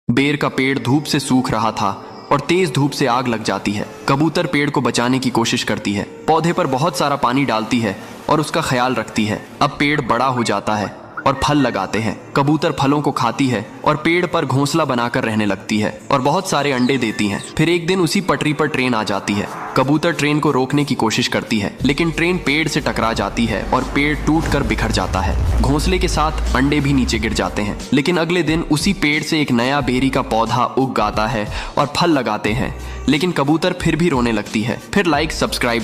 बेर का पेड़ धूप से सूख रहा था और तेज धूप से आग लग जाती है। कबूतर पेड़ को बचाने की कोशिश करती है, पौधे पर बहुत सारा पानी डालती है और उसका ख्याल रखती है। अब पेड़ बड़ा हो जाता है और फल लगाते हैं। कबूतर फलों को खाती है और पेड़ पर घोंसला बनाकर रहने लगती है और बहुत सारे अंडे देती है। फिर एक दिन उसी पटरी पर ट्रेन आ जाती है। कबूतर ट्रेन को रोकने की कोशिश करती है, लेकिन ट्रेन पेड़ से टकरा जाती है और पेड़ टूटकर बिखर जाता है। घोंसले के साथ अंडे भी नीचे गिर जाते हैं। लेकिन अगले दिन उसी पेड़ से एक नया बेरी का पौधा उग आता है और फल लगाते हैं। लेकिन कबूतर फिर भी रोने लगती है। फिर लाइक सब्सक्राइब नहीं